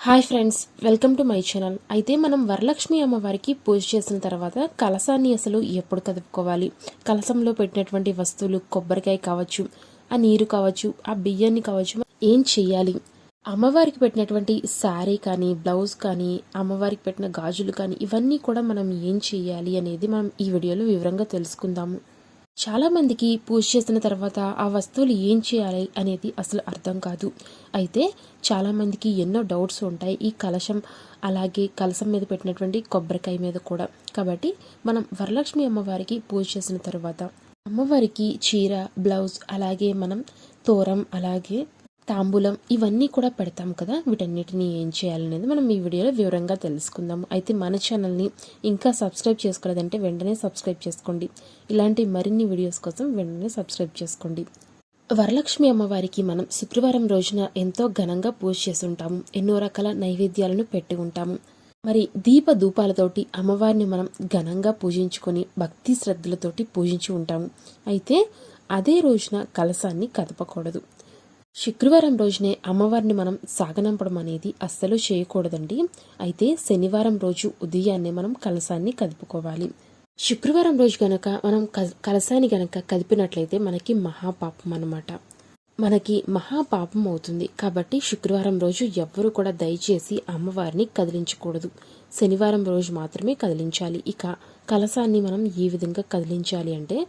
Hi friends, welcome to my channel. అయితే మనం వరలక్ష్మి అమ్మవారికి పూజ చేసిన తర్వాత కలశాన్ని అసలు ఎప్పుడు కదుపుకోవాలి, కలశంలో పెట్టినటువంటి వస్తువులు కొబ్బరికాయ కావచ్చు, ఆ నీరు కావచ్చు, ఆ బియ్యాన్ని కావచ్చు, ఏం చెయ్యాలి, అమ్మవారికి పెట్టినటువంటి శారీ కానీ బ్లౌజ్ కానీ అమ్మవారికి పెట్టిన గాజులు కానీ ఇవన్నీ కూడా మనం ఏం చెయ్యాలి అనేది మనం ఈ వీడియోలో వివరంగా తెలుసుకుందాము. చాలామందికి పూజ చేసిన తర్వాత ఆ వస్తువులు ఏం చేయాలి అనేది అసలు అర్థం కాదు. అయితే చాలామందికి ఎన్నో డౌట్స్ ఉంటాయి ఈ కలశం అలాగే కలశం మీద పెట్టినటువంటి కొబ్బరికాయ మీద కూడా. కాబట్టి మనం వరలక్ష్మి అమ్మవారికి పూజ చేసిన తర్వాత అమ్మవారికి చీర, బ్లౌజ్, అలాగే మనం తోరం, అలాగే తాంబూలం ఇవన్నీ కూడా పెడతాం కదా. వీటన్నిటిని ఏం చేయాలనేది మనం ఈ వీడియోలో వివరంగా తెలుసుకుందాము. అయితే మన ఛానల్ని ఇంకా సబ్స్క్రైబ్ చేసుకోలేదంటే వెంటనే సబ్స్క్రైబ్ చేసుకోండి. ఇలాంటి మరిన్ని వీడియోస్ కోసం వెంటనే సబ్స్క్రైబ్ చేసుకోండి. వరలక్ష్మి అమ్మవారికి మనం శుక్రవారం రోజున ఎంతో ఘనంగా పూజ చేసి ఉంటాము. ఎన్నో రకాల నైవేద్యాలను పెట్టి ఉంటాము. మరి దీప ధూపాలతోటి అమ్మవారిని మనం ఘనంగా పూజించుకొని భక్తి శ్రద్ధలతోటి పూజించి ఉంటాము. అయితే అదే రోజున కలశాన్ని కదపకూడదు. శుక్రవారం రోజునే అమ్మవారిని మనం సాగనంపడం అనేది అస్సలు చేయకూడదండి. అయితే శనివారం రోజు ఉదయాన్నే మనం కలశాన్ని కదుపుకోవాలి. శుక్రవారం రోజు గనక మనం కలశాన్ని గనక కదిపినట్లయితే మనకి మహాపాపం అన్నమాట. మనకి మహాపాపం అవుతుంది. కాబట్టి శుక్రవారం రోజు ఎవ్వరూ కూడా దయచేసి అమ్మవారిని కదిలించకూడదు. శనివారం రోజు మాత్రమే కదిలించాలి. ఇక కలశాన్ని మనం ఏ విధంగా కదిలించాలి అంటే,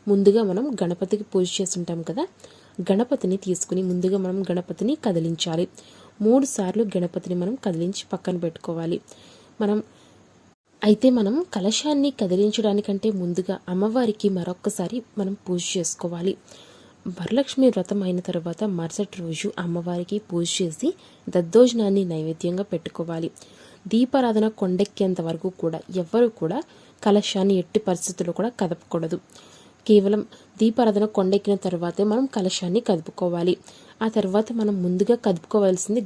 ముందుగా మనం గణపతికి పూజ చేస్తుంటాం కదా, గణపతిని తీసుకుని ముందుగా మనం గణపతిని కదిలించాలి. 3 సార్లు గణపతిని మనం కదిలించి పక్కన పెట్టుకోవాలి. మనం కలశాన్ని కదిలించడానికంటే ముందుగా అమ్మవారికి మరొక్కసారి మనం పూజ చేసుకోవాలి. వరలక్ష్మి వ్రతం అయిన తర్వాత మరుసటి రోజు అమ్మవారికి పూజ చేసి దద్దోజనాన్ని నైవేద్యంగా పెట్టుకోవాలి. దీపారాధన కొండెక్కేంత వరకు కూడా ఎవ్వరూ కూడా కలశాన్ని ఎట్టి పరిస్థితుల్లో కూడా కదపకూడదు. కేవలం దీపారాధన కొండెక్కిన తర్వాతే మనం కలశాన్ని కదుపుకోవాలి. ఆ తర్వాత మనం ముందుగా కదుపుకోవాల్సింది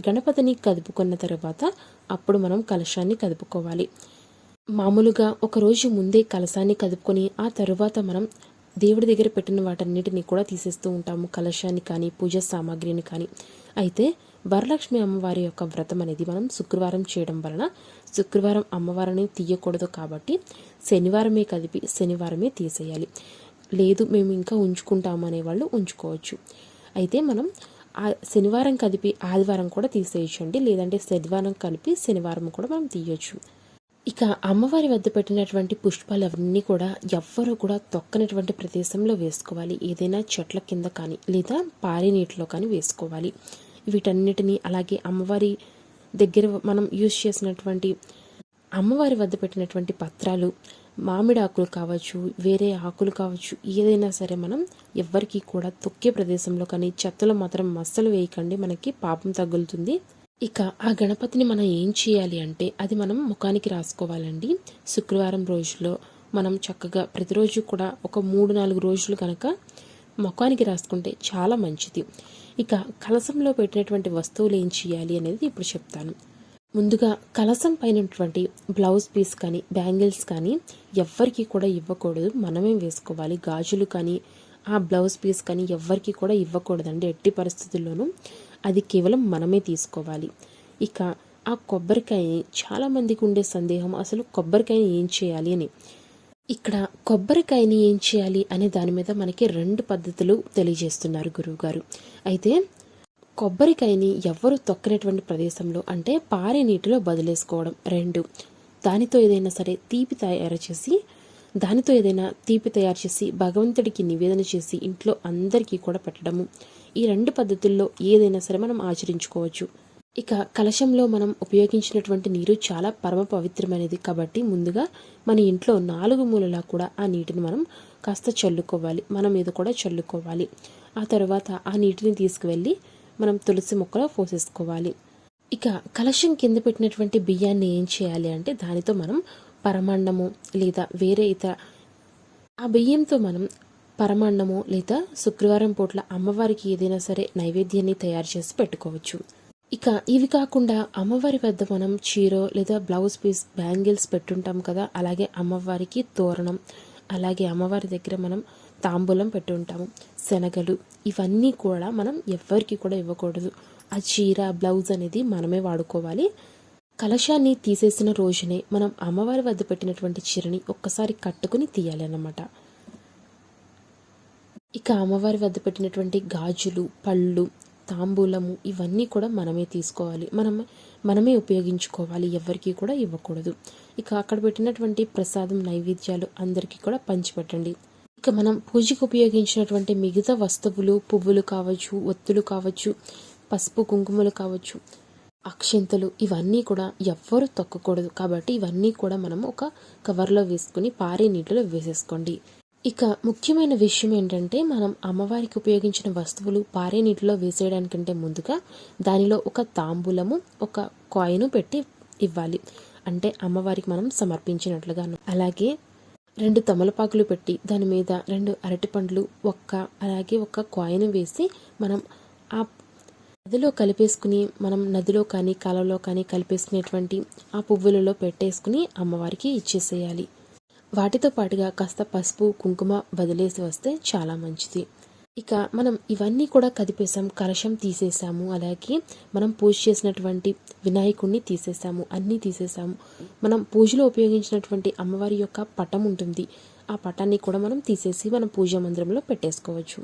గణపతిని కదుపుకున్న తర్వాత అప్పుడు మనం కలశాన్ని కదుపుకోవాలి. మామూలుగా ఒకరోజు ముందే కలశాన్ని కదుపుకొని ఆ తరువాత మనం దేవుడి దగ్గర పెట్టిన వాటన్నిటిని కూడా తీసేస్తూ ఉంటాము, కలశాన్ని కానీ పూజ సామాగ్రిని కానీ. అయితే వరలక్ష్మి అమ్మవారి యొక్క వ్రతం అనేది మనం శుక్రవారం చేయడం వలన శుక్రవారం అమ్మవారిని తీయకూడదు. కాబట్టి శనివారమే కదిపి శనివారమే తీసేయాలి. లేదు మేము ఇంకా ఉంచుకుంటాము అనేవాళ్ళు ఉంచుకోవచ్చు. అయితే మనం ఆ శనివారం కదిపి ఆదివారం కూడా తీసేయచ్చండి. లేదంటే శనివారం కలిపి శనివారం కూడా మనం తీయొచ్చు. ఇక అమ్మవారి వద్ద పెట్టినటువంటి పుష్పాలు అవన్నీ కూడా ఎవ్వరూ కూడా తొక్కనటువంటి ప్రదేశంలో వేసుకోవాలి. ఏదైనా చెట్ల కింద కానీ లేదా పారే నీటిలో కానీ వేసుకోవాలి. వీటన్నిటినీ అలాగే అమ్మవారి దగ్గర మనం యూజ్ చేసినటువంటి అమ్మవారి వద్ద పెట్టినటువంటి పత్రాలు, మామిడి ఆకులు కావచ్చు, వేరే ఆకులు కావచ్చు, ఏదైనా సరే మనం ఎవ్వరికీ కూడా తొక్కే ప్రదేశంలో కానీ చెత్తలో మాత్రం మస్సలు వేయకండి, మనకి పాపం తగులుతుంది. ఇక ఆ గణపతిని మనం ఏం చేయాలి అంటే అది మనం ముఖానికి రాసుకోవాలండి. శుక్రవారం రోజులో మనం చక్కగా ప్రతిరోజు కూడా ఒక 3-4 రోజులు కనుక ముఖానికి రాసుకుంటే చాలా మంచిది. ఇక కలశంలో పెట్టినటువంటి వస్తువులు ఏం చేయాలి అనేది ఇప్పుడు చెప్తాను. ముందుగా కలశం పైనటువంటి బ్లౌజ్ పీస్ కానీ బ్యాంగిల్స్ కానీ ఎవ్వరికి కూడా ఇవ్వకూడదు, మనమే వేసుకోవాలి. గాజులు కానీ ఆ బ్లౌజ్ పీస్ కానీ ఎవ్వరికి కూడా ఇవ్వకూడదండి ఎట్టి పరిస్థితుల్లోనూ. అది కేవలం మనమే తీసుకోవాలి. ఇక ఆ కొబ్బరికాయని చాలామందికి ఉండే సందేహం, అసలు కొబ్బరికాయని ఏం చేయాలి అని. ఇక్కడ కొబ్బరికాయని ఏం చేయాలి అనే దాని మీద మనకి 2 పద్ధతులు తెలియజేస్తున్నారు గురువుగారు. అయితే కొబ్బరికాయని ఎవ్వరూ తొక్కనటువంటి ప్రదేశంలో అంటే పారే నీటిలో బదిలేసుకోవడం. 2, దానితో ఏదైనా తీపి తయారు చేసి భగవంతుడికి నివేదన చేసి ఇంట్లో అందరికీ కూడా పెట్టడము. ఈ 2 పద్ధతుల్లో ఏదైనా సరే మనం ఆచరించుకోవచ్చు. ఇక కలశంలో మనం ఉపయోగించినటువంటి నీరు చాలా పరమ పవిత్రమైనది. కాబట్టి ముందుగా మన ఇంట్లో 4 మూలలా కూడా ఆ నీటిని మనం కాస్త చల్లుకోవాలి, మన మీద కూడా చల్లుకోవాలి. ఆ తర్వాత ఆ నీటిని తీసుకువెళ్ళి మనం తులసి మొక్కలో పోసేసుకోవాలి. ఇక కలశం కింద పెట్టినటువంటి బియ్యాన్ని ఏం చేయాలి అంటే దానితో మనం పరమాన్నము లేదా వేరే ఇతర ఆ బియ్యంతో మనం పరమాన్నము లేదా శుక్రవారం పూట్ల అమ్మవారికి ఏదైనా సరే నైవేద్యాన్ని తయారు చేసి పెట్టుకోవచ్చు. ఇక ఇవి కాకుండా అమ్మవారి వద్ద మనం చీరో లేదా బ్లౌజ్ పీస్ బ్యాంగిల్స్ పెట్టుంటాం కదా, అలాగే అమ్మవారికి తోరణం, అలాగే అమ్మవారి దగ్గర మనం తాంబూలం పెట్టుంటాము, శనగలు, ఇవన్నీ కూడా మనం ఎవ్వరికి కూడా ఇవ్వకూడదు. ఆ చీర బ్లౌజ్ అనేది మనమే వాడుకోవాలి. కలశాన్ని తీసేసిన రోజునే మనం అమ్మవారి వద్ద పెట్టినటువంటి చీరని ఒక్కసారి కట్టుకుని తీయాలి అన్నమాట. ఇక అమ్మవారి వద్ద పెట్టినటువంటి గాజులు, పళ్ళు, తాంబూలము ఇవన్నీ కూడా మనమే తీసుకోవాలి, మనమే ఉపయోగించుకోవాలి, ఎవరికి కూడా ఇవ్వకూడదు. ఇక అక్కడ పెట్టినటువంటి ప్రసాదం నైవేద్యాలు అందరికీ కూడా పంచిపెట్టండి. ఇక మనం పూజకు ఉపయోగించినటువంటి మిగతా వస్తువులు, పువ్వులు కావచ్చు, ఒత్తులు కావచ్చు, పసుపు కుంకుమలు కావచ్చు, అక్షింతలు ఇవన్నీ కూడా ఎవ్వరూ తొక్కకూడదు. కాబట్టి ఇవన్నీ కూడా మనం ఒక కవర్లో వేసుకుని పారే నీటిలో వేసేసుకోండి. ఇక ముఖ్యమైన విషయం ఏంటంటే, మనం అమ్మవారికి ఉపయోగించిన వస్తువులు పారే నీటిలో వేసేయడానికంటే ముందుగా దానిలో ఒక తాంబూలము, ఒక కాయిన్ పెట్టి ఇవ్వాలి. అంటే అమ్మవారికి మనం సమర్పించినట్లుగాను. అలాగే 2 తమలపాకులు పెట్టి దాని మీద 2 అరటిపండ్లు, అలాగే ఒక కాయిన్ వేసి మనం ఆ నదిలో కలిపేసుకుని, మనం నదిలో కానీ కాలంలో కానీ కలిపేసుకునేటువంటి ఆ పువ్వులలో పెట్టేసుకుని అమ్మవారికి ఇచ్చేసేయాలి. వాటితో పాటుగా కాస్త పసుపు కుంకుమ వదిలేసి వస్తే చాలా మంచిది. ఇక మనం ఇవన్నీ కూడా కదిపేసాం, కలశం తీసేసాము, అలాగే మనం పూజ చేసినటువంటి వినాయకుడిని తీసేసాము, అన్నీ తీసేసాము. మనం పూజలో ఉపయోగించినటువంటి అమ్మవారి యొక్క పటం ఉంటుంది, ఆ పటాన్ని కూడా మనం తీసేసి మనం పూజా మందిరంలో పెట్టేసుకోవచ్చు.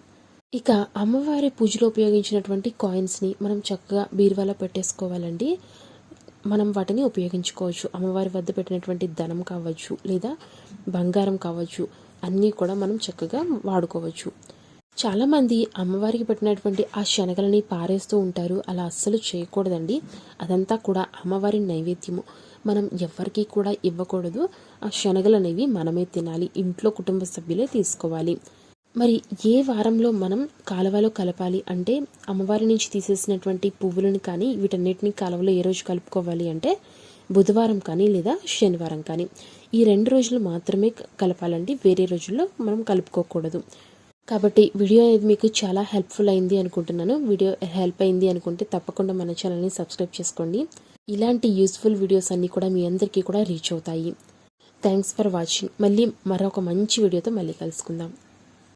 ఇక అమ్మవారి పూజలో ఉపయోగించినటువంటి కాయిన్స్ని మనం చక్కగా బీరువాలో పెట్టేసుకోవాలండి. మనం వాటిని ఉపయోగించుకోవచ్చు. అమ్మవారి వద్ద పెట్టినటువంటి ధనం కావచ్చు, లేదా బంగారం కావచ్చు, అన్నీ కూడా మనం చక్కగా వాడుకోవచ్చు. చాలామంది అమ్మవారికి పెట్టినటువంటి ఆ శనగలని పారేస్తూ ఉంటారు. అలా అస్సలు చేయకూడదండి. అదంతా కూడా అమ్మవారి నైవేద్యము, మనం ఎవరికి కూడా ఇవ్వకూడదు. ఆ శనగలు అనేవి మనమే తినాలి, ఇంట్లో కుటుంబ సభ్యులే తీసుకోవాలి. మరి ఏ వారంలో మనం కాలువలో కలపాలి అంటే, అమ్మవారి నుంచి తీసేసినటువంటి పువ్వులను కానీ వీటన్నిటిని కాలువలో ఏ రోజు కలుపుకోవాలి అంటే బుధవారం కానీ లేదా శనివారం కానీ, ఈ 2 రోజులు మాత్రమే కలపాలండి. వేరే రోజుల్లో మనం కలుపుకోకూడదు. కాబట్టి వీడియో అనేది మీకు చాలా హెల్ప్ఫుల్ అయింది అనుకుంటున్నాను. వీడియో హెల్ప్ అయింది అనుకుంటే తప్పకుండా మన ఛానల్ని సబ్స్క్రైబ్ చేసుకోండి. ఇలాంటి యూస్ఫుల్ వీడియోస్ అన్నీ కూడా మీ అందరికీ కూడా రీచ్ అవుతాయి. Thanks for watching. మళ్ళీ మరొక మంచి వీడియోతో మళ్ళీ కలుసుకుందాం.